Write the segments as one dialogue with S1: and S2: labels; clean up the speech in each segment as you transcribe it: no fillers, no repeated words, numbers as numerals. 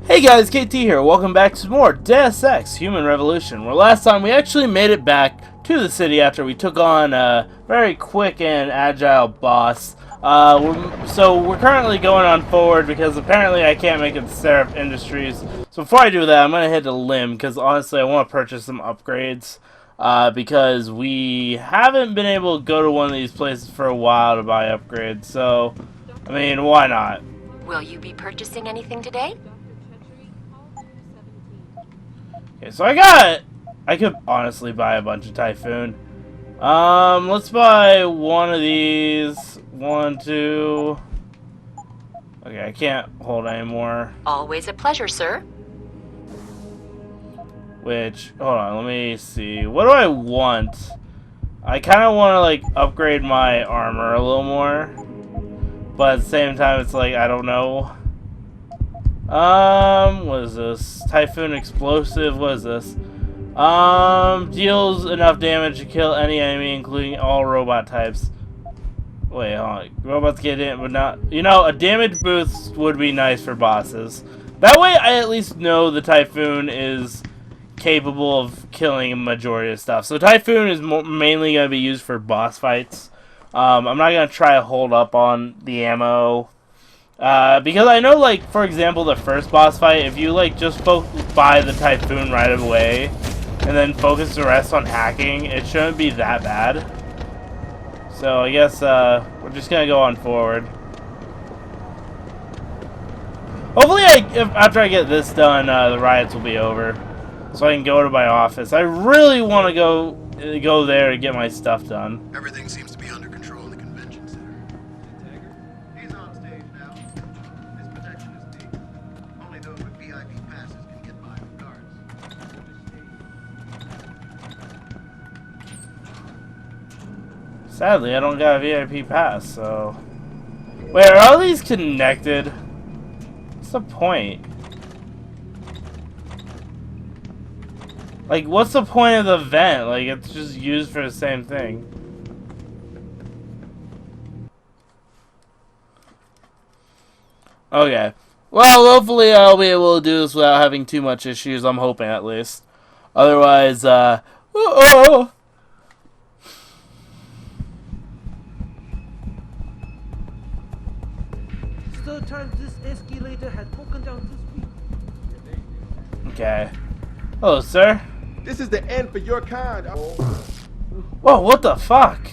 S1: Hey guys, KT here. Welcome back to more Deus Ex Human Revolution, where last time we actually made it back to the city after we took on a very quick and agile boss. So we're currently going on forward because apparently I can't make it to Sarif Industries. So before I do that, I'm going to hit a limb because honestly I want to purchase some upgrades. Because we haven't been able to go to one of these places for a while to buy upgrades. So, I mean, why not?
S2: Will you be purchasing anything today?
S1: Okay, so I could honestly buy a bunch of Typhoon. Let's buy one of these. 1, 2. Okay, I can't hold anymore.
S2: Always a pleasure, sir.
S1: Which, hold on, let me see. What do I want? I kind of want to, like, upgrade my armor a little more. But at the same time, it's like, I don't know. What is this? Typhoon Explosive, what is this? Deals enough damage to kill any enemy, including all robot types. Wait, hold on. Robots get in, but not... You know, a damage boost would be nice for bosses. That way, I at least know the Typhoon is capable of killing a majority of stuff. So Typhoon is mainly going to be used for boss fights. I'm not going to try to hold up on the ammo. Because I know, like, for example, the first boss fight, if you, like, just buy the Typhoon right away, and then focus the rest on hacking, it shouldn't be that bad. So, I guess, we're just gonna go on forward. Hopefully, after I get this done, the riots will be over. So I can go to my office. I really want to go there to get my stuff done.
S3: Everything seems to be under control in the convention center. He's on stage now. His protection is deep. Only those with VIP passes can get by with guards.
S1: Sadly, I don't got a VIP pass, so... Wait, are all these connected? What's the point? Like, what's the point of the vent? Like, it's just used for the same thing. Okay. Well, hopefully I'll be able to do this without having too much issues. I'm hoping, at least. Otherwise, oh!
S4: Third time this escalator has broken down this week.
S1: Okay. Hello, sir.
S5: This is the end for your kind.
S1: Whoa, what the fuck?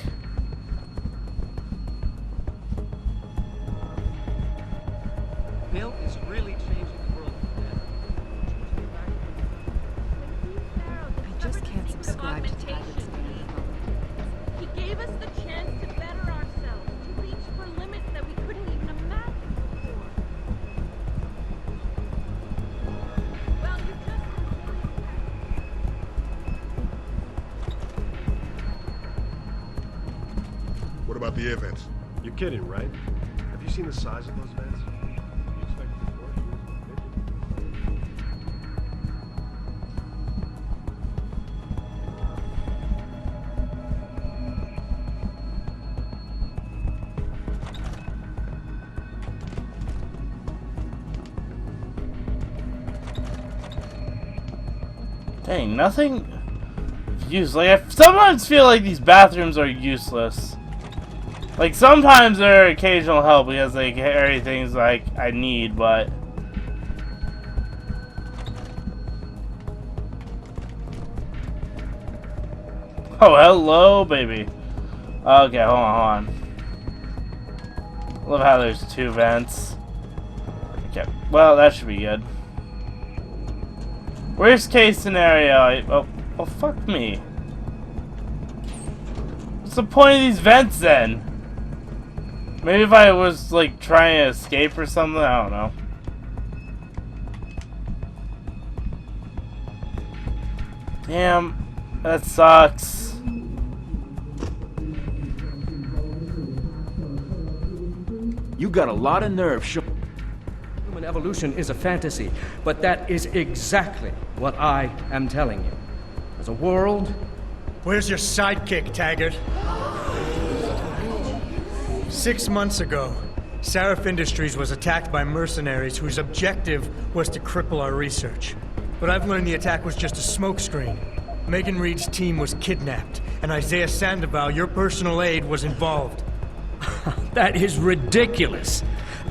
S4: Bill is really changing the world.
S6: I just can't subscribe to Tyler's name.
S7: He gave us the chance to better ourselves, to reach for limits that we couldn't even imagine before. Well, you just...
S3: What about the air vents?
S5: You're kidding, right? Have you seen the size of those vents? You expect proportions?
S1: Dang, nothing useless. Like, I sometimes feel like these bathrooms are useless. Like, sometimes they're occasional help because they carry things like I need, but... Oh, hello, baby. Okay, hold on. Love how there's 2 vents. Okay, well, that should be good. Worst case scenario, oh, fuck me. What's the point of these vents, then? Maybe if I was, like, trying to escape or something? I don't know. Damn. That sucks.
S8: You got a lot of nerve. Human evolution is a fantasy, but that is exactly what I am telling you. There's a world.
S9: Where's your sidekick, Taggart? 6 months ago, Sarif Industries was attacked by mercenaries whose objective was to cripple our research. But I've learned the attack was just a smokescreen. Megan Reed's team was kidnapped, and Isaiah Sandoval, your personal aide, was involved.
S8: That is ridiculous.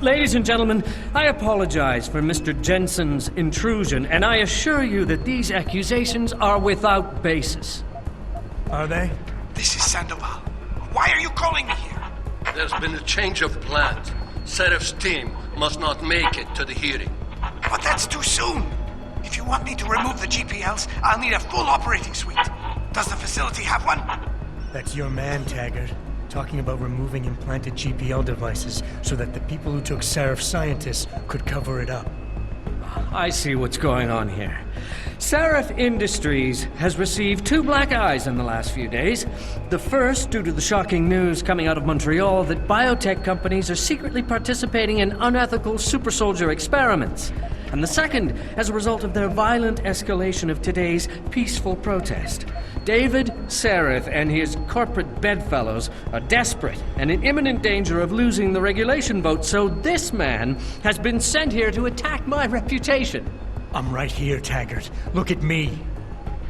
S8: Ladies and gentlemen, I apologize for Mr. Jensen's intrusion, and I assure you that these accusations are without basis.
S9: Are they?
S10: This is Sandoval. Why are you calling me here?
S11: There's been a change of plans. Sarif's team must not make it to the hearing.
S10: But that's too soon. If you want me to remove the GPLs, I'll need a full operating suite. Does the facility have one?
S9: That's your man, Taggart. Talking about removing implanted GPL devices so that the people who took Sarif scientists could cover it up.
S8: I see what's going on here. Sarif Industries has received 2 black eyes in the last few days. The first, due to the shocking news coming out of Montreal that biotech companies are secretly participating in unethical super soldier experiments. And the second, as a result of their violent escalation of today's peaceful protest. David Sarif and his corporate bedfellows are desperate and in imminent danger of losing the regulation vote, so this man has been sent here to attack my reputation.
S9: I'm right here, Taggart. Look at me.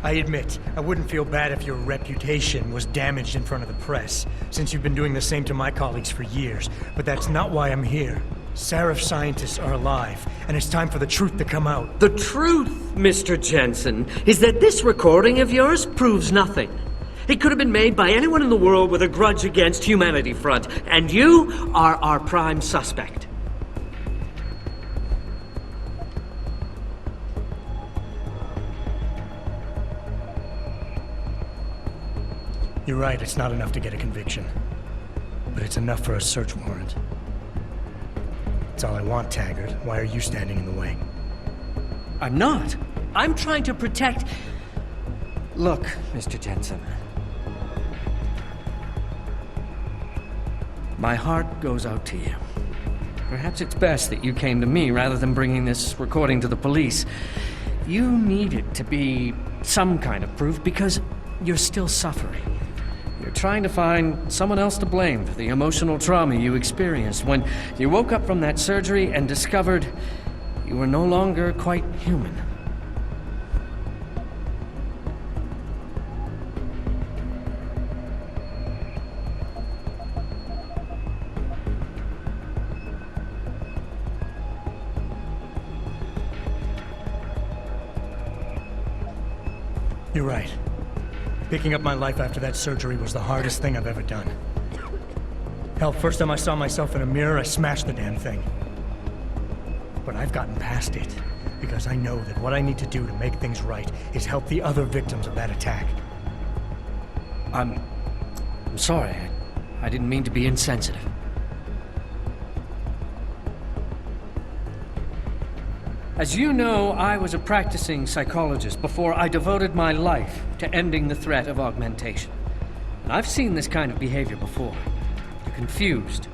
S9: I admit, I wouldn't feel bad if your reputation was damaged in front of the press, since you've been doing the same to my colleagues for years. But that's not why I'm here. Sarif scientists are alive, and it's time for the truth to come out.
S8: The truth, Mr. Jensen, is that this recording of yours proves nothing. It could have been made by anyone in the world with a grudge against Humanity Front, and you are our prime suspect.
S9: You're right, it's not enough to get a conviction. But it's enough for a search warrant. That's all I want, Taggart. Why are you standing in the way?
S8: I'm not. I'm trying to protect... Look, Mr. Jensen. My heart goes out to you. Perhaps it's best that you came to me rather than bringing this recording to the police. You need it to be some kind of proof because you're still suffering. You're trying to find someone else to blame for the emotional trauma you experienced when you woke up from that surgery and discovered you were no longer quite human.
S9: You're right. Picking up my life after that surgery was the hardest thing I've ever done. Hell, first time I saw myself in a mirror, I smashed the damn thing. But I've gotten past it, because I know that what I need to do to make things right is help the other victims of that attack.
S8: I'm sorry. I didn't mean to be insensitive. As you know, I was a practicing psychologist before I devoted my life to ending the threat of augmentation. And I've seen this kind of behavior before. You're confused.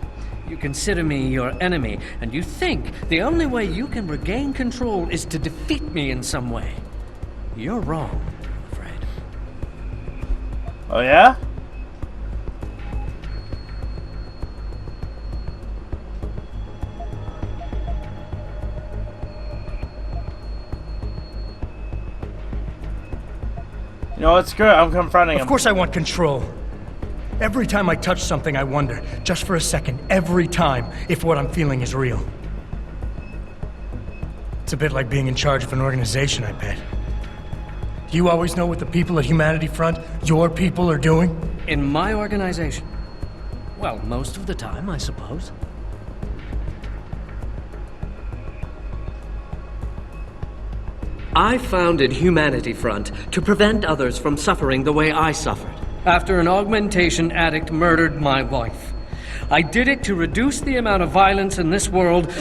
S8: You consider me your enemy, and you think the only way you can regain control is to defeat me in some way. You're wrong, I'm afraid.
S1: Oh, yeah? You know what, screw it, I'm confronting him.
S9: Of course I want control. Every time I touch something, I wonder, just for a second, every time, if what I'm feeling is real. It's a bit like being in charge of an organization, I bet. Do you always know what the people at Humanity Front, your people, are doing?
S8: In my organization? Well, most of the time, I suppose. I founded Humanity Front to prevent others from suffering the way I suffered after an augmentation addict murdered my wife. I did it to reduce the amount of violence in this world,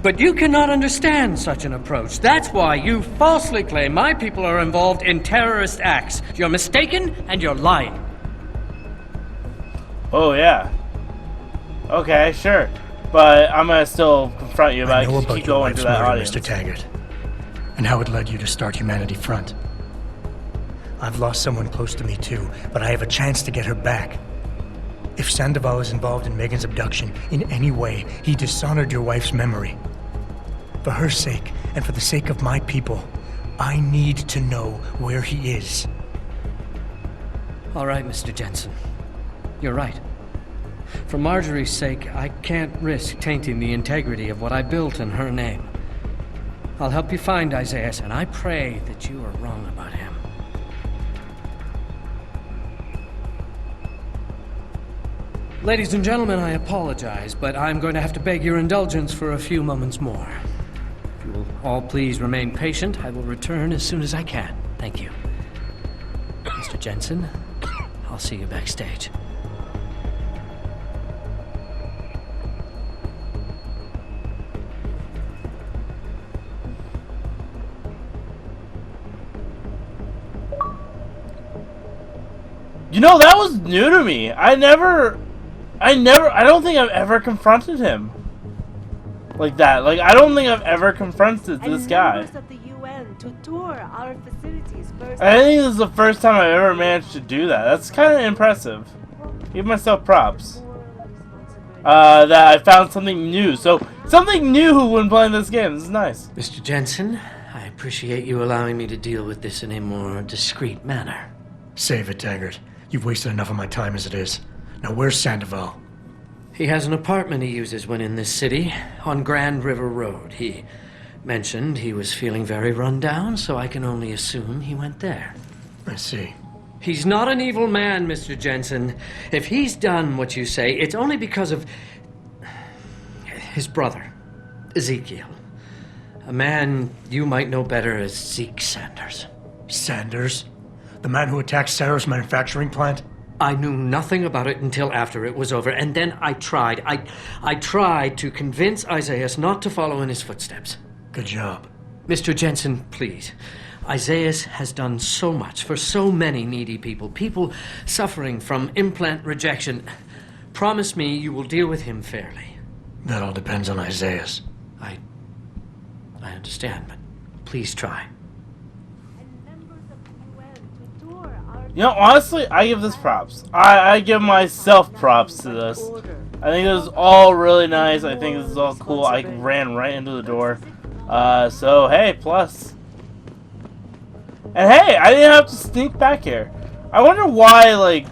S8: but you cannot understand such an approach. That's why you falsely claim my people are involved in terrorist acts. You're mistaken and you're lying.
S1: Oh, yeah. Okay, sure. But I'm gonna still confront you about it. Keep going to that audience.
S9: Mr. Taggart. And how it led you to start Humanity Front. I've lost someone close to me too, but I have a chance to get her back. If Sandoval is involved in Megan's abduction in any way, he dishonored your wife's memory. For her sake, and for the sake of my people, I need to know where he is.
S8: All right, Mr. Jensen. You're right. For Marjorie's sake, I can't risk tainting the integrity of what I built in her name. I'll help you find Isaiah, and I pray that you are wrong about him. Ladies and gentlemen, I apologize, but I'm going to have to beg your indulgence for a few moments more. If you will all please remain patient, I will return as soon as I can. Thank you. Mr. Jensen, I'll see you backstage.
S1: You know, that was new to me. I don't think I've ever confronted him like that. Like, I don't think I've ever confronted this guy.
S6: Members of the UN to tour our facilities first.
S1: I think this is the first time I've ever managed to do that. That's kind of impressive. Give myself props. That I found something new. So, something new when playing this game. This is nice.
S8: Mr. Jensen, I appreciate you allowing me to deal with this in a more discreet manner.
S9: Save it, Taggart. You've wasted enough of my time as it is. Now, where's Sandoval?
S8: He has an apartment he uses when in this city, on Grand River Road. He mentioned he was feeling very run down, so I can only assume he went there.
S9: I see.
S8: He's not an evil man, Mr. Jensen. If he's done what you say, it's only because of his brother, Ezekiel. A man you might know better as Zeke Sanders.
S9: Sanders? The man who attacked Sarah's manufacturing plant?
S8: I knew nothing about it until after it was over, and then I tried. I tried to convince Isaiah not to follow in his footsteps.
S9: Good job.
S8: Mr. Jensen, please. Isaiah has done so much for so many needy people. People suffering from implant rejection. Promise me you will deal with him fairly.
S9: That all depends on Isaiah.
S8: I understand, but please try.
S1: You know, honestly, I give this props. I give myself props to this. I think this is all really nice. I think this is all cool. I ran right into the door. So, hey, plus. And hey, I didn't have to sneak back here. I wonder why, like,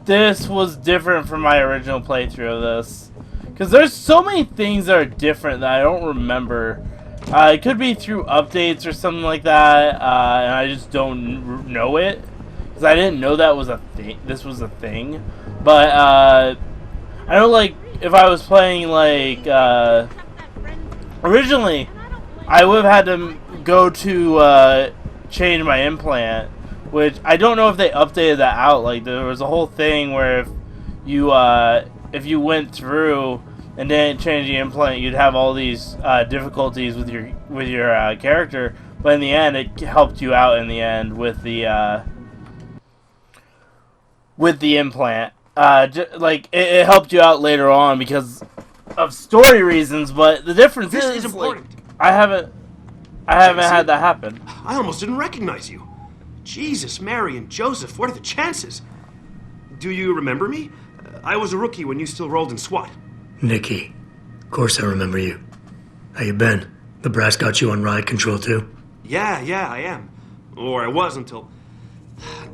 S1: this was different from my original playthrough of this. Because there's so many things that are different that I don't remember. It could be through updates or something like that, and I just don't know it. Because I didn't know that was a thing. This was a thing. But, I know, like, if I was playing, like, originally, I would have had to go to, change my implant. Which, I don't know if they updated that out. Like, there was a whole thing where if you went through and didn't change the implant, you'd have all these, difficulties with your character. But in the end, it helped you out in the end with the implant. Like, it helped you out later on because of story reasons, but the difference is important. Like, I haven't had that happen.
S5: I almost didn't recognize you. Jesus, Mary, and Joseph, what are the chances? Do you remember me? I was a rookie when you still rolled in SWAT.
S9: Nikki. Of course I remember you. How you been? The brass got you on riot control too?
S5: Yeah, I am. Or I was until...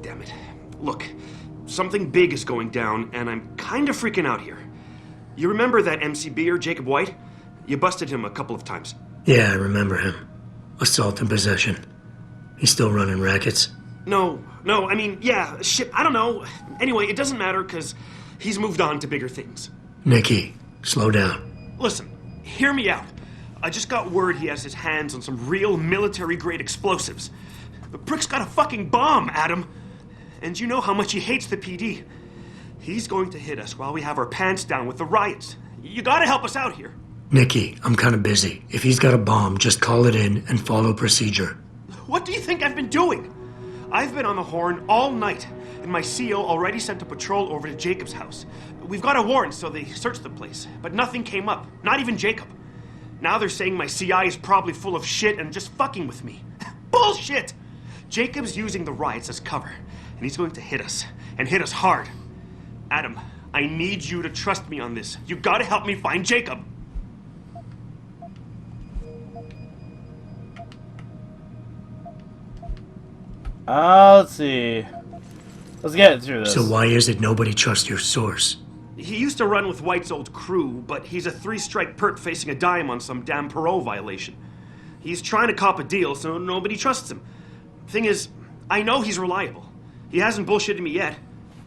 S5: Damn it. Look, something big is going down, and I'm kind of freaking out here. You remember that MCBer, Jacob White? You busted him a couple of times.
S9: Yeah, I remember him. Assault and possession. He's still running rackets?
S5: No, I mean, yeah, shit, I don't know. Anyway, it doesn't matter, because he's moved on to bigger things.
S9: Nikki, slow down.
S5: Listen, hear me out. I just got word he has his hands on some real military-grade explosives. The prick's got a fucking bomb, Adam. And you know how much he hates the PD. He's going to hit us while we have our pants down with the riots. You gotta help us out here.
S9: Nikki, I'm kind of busy. If he's got a bomb, just call it in and follow procedure.
S5: What do you think I've been doing? I've been on the horn all night, and my CO already sent a patrol over to Jacob's house. We've got a warrant, so they searched the place, but nothing came up. Not even Jacob. Now they're saying my CI is probably full of shit and just fucking with me. Bullshit! Jacob's using the riots as cover, and he's going to hit us, and hit us hard. Adam, I need you to trust me on this. You gotta help me find Jacob.
S1: Let's see. Let's get through this.
S9: So why is it nobody trusts your source?
S5: He used to run with White's old crew, but he's a 3-strike pert facing a dime on some damn parole violation. He's trying to cop a deal, so nobody trusts him. Thing is, I know he's reliable. He hasn't bullshitted me yet,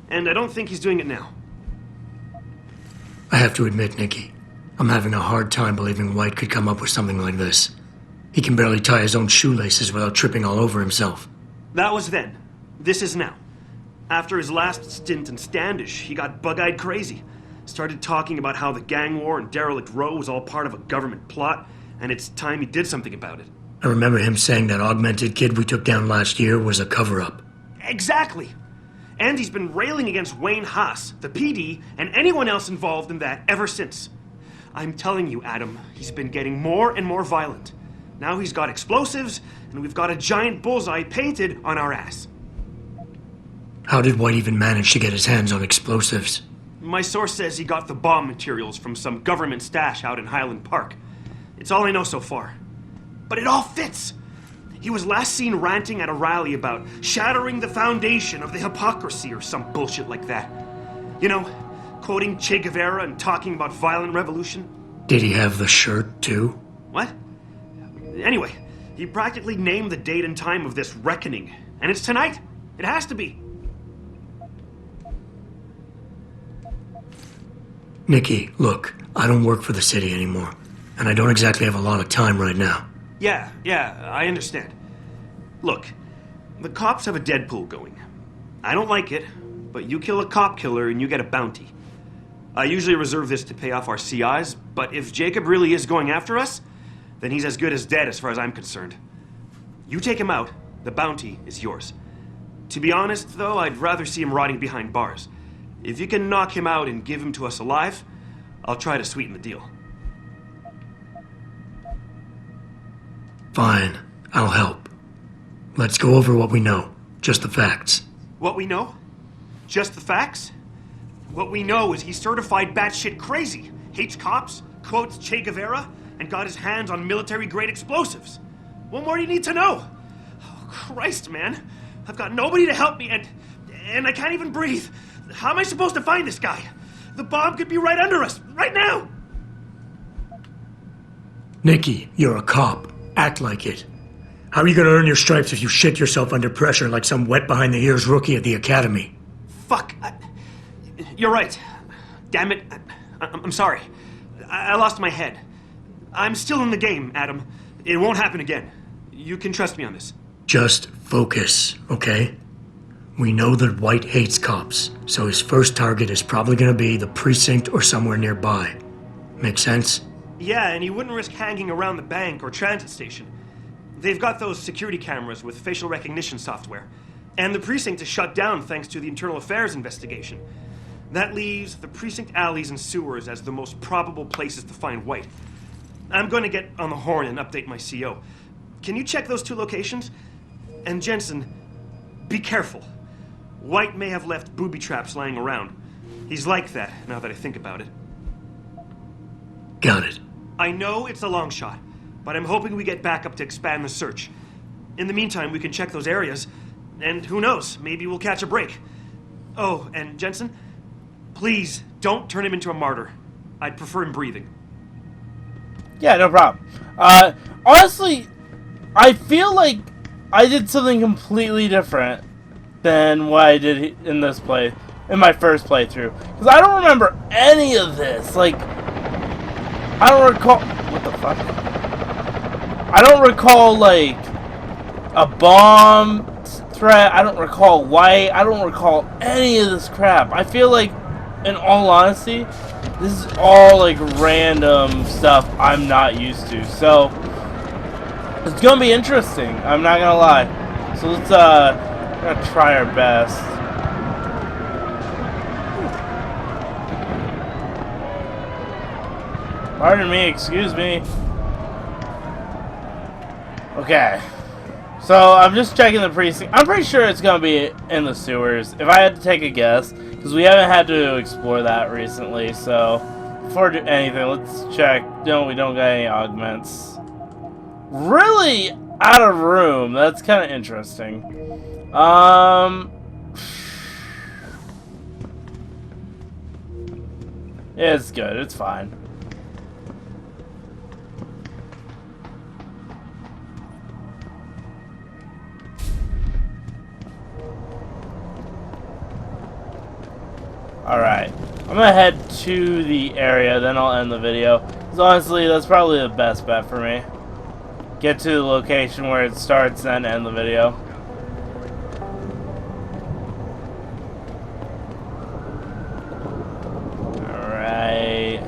S5: and I don't think he's doing it now.
S9: I have to admit, Nikki, I'm having a hard time believing White could come up with something like this. He can barely tie his own shoelaces without tripping all over himself.
S5: That was then. This is now. After his last stint in Standish, he got bug-eyed crazy. Started talking about how the gang war and Derelict Row was all part of a government plot, and it's time he did something about it.
S9: I remember him saying that augmented kid we took down last year was a cover-up.
S5: Exactly! And he's been railing against Wayne Haas, the PD, and anyone else involved in that ever since. I'm telling you, Adam, he's been getting more and more violent. Now he's got explosives, and we've got a giant bullseye painted on our ass.
S9: How did White even manage to get his hands on explosives?
S5: My source says he got the bomb materials from some government stash out in Highland Park. It's all I know so far. But it all fits! He was last seen ranting at a rally about shattering the foundation of the hypocrisy or some bullshit like that. You know, quoting Che Guevara and talking about violent revolution.
S9: Did he have the shirt, too?
S5: What? Anyway, he practically named the date and time of this reckoning. And it's tonight. It has to be.
S9: Nikki, look, I don't work for the city anymore, and I don't exactly have a lot of time right now.
S5: Yeah, I understand. Look, the cops have a Deadpool going. I don't like it, but you kill a cop killer and you get a bounty. I usually reserve this to pay off our CIs, but if Jacob really is going after us, then he's as good as dead as far as I'm concerned. You take him out, the bounty is yours. To be honest, though, I'd rather see him rotting behind bars. If you can knock him out and give him to us alive, I'll try to sweeten the deal.
S9: Fine, I'll help. Let's go over what we know. Just the facts.
S5: What we know? Just the facts? What we know is he's certified batshit crazy, hates cops, quotes Che Guevara, and got his hands on military-grade explosives. What more do you need to know? Oh, Christ, man. I've got nobody to help me, and I can't even breathe. How am I supposed to find this guy? The bomb could be right under us, right now!
S9: Nikki, you're a cop. Act like it. How are you gonna earn your stripes if you shit yourself under pressure like some wet-behind-the-ears rookie at the academy?
S5: Fuck. You're right. Damn it. I'm sorry. I lost my head. I'm still in the game, Adam. It won't happen again. You can trust me on this.
S9: Just focus, okay? We know that White hates cops, so his first target is probably gonna be the precinct or somewhere nearby. Make sense?
S5: Yeah, and he wouldn't risk hanging around the bank or transit station. They've got those security cameras with facial recognition software. And the precinct is shut down thanks to the internal affairs investigation. That leaves the precinct alleys and sewers as the most probable places to find White. I'm going to get on the horn and update my CO. Can you check those two locations? And Jensen, be careful. White may have left booby traps lying around. He's like that, now that I think about it.
S9: Got it.
S5: I know it's a long shot, but I'm hoping we get backup to expand the search. In the meantime, we can check those areas, and who knows, maybe we'll catch a break. Oh, and Jensen, please don't turn him into a martyr. I'd prefer him breathing.
S1: Yeah, no problem. Honestly, I feel like I did something completely different than what I did in this in my first playthrough. Because I don't remember any of this. Like, I don't recall... What the fuck? I don't recall, like, a bomb threat. I don't recall White. I don't recall any of this crap. I feel like, in all honesty, this is all, like, random stuff I'm not used to. So, it's gonna be interesting. I'm not gonna lie. So let's, we're gonna try our best. Pardon me, excuse me. Okay. So, I'm just checking the precinct. I'm pretty sure it's gonna be in the sewers. If I had to take a guess. Because because we haven't had to explore that recently. So before do anything, let's check. No, we don't got any augments. Really out of room. That's kind of interesting. It's good. It's fine. Alright, I'm gonna head to the area, then I'll end the video. Because honestly, that's probably the best bet for me. Get to the location where it starts, then end the video. Alright.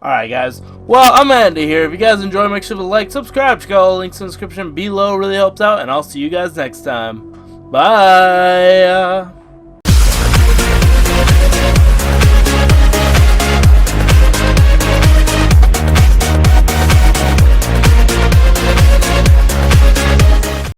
S1: Alright guys, well I'm gonna end it here. If you guys enjoy, make sure to like, subscribe, check out all the links in the description below, really helps out, and I'll see you guys next time. Bye!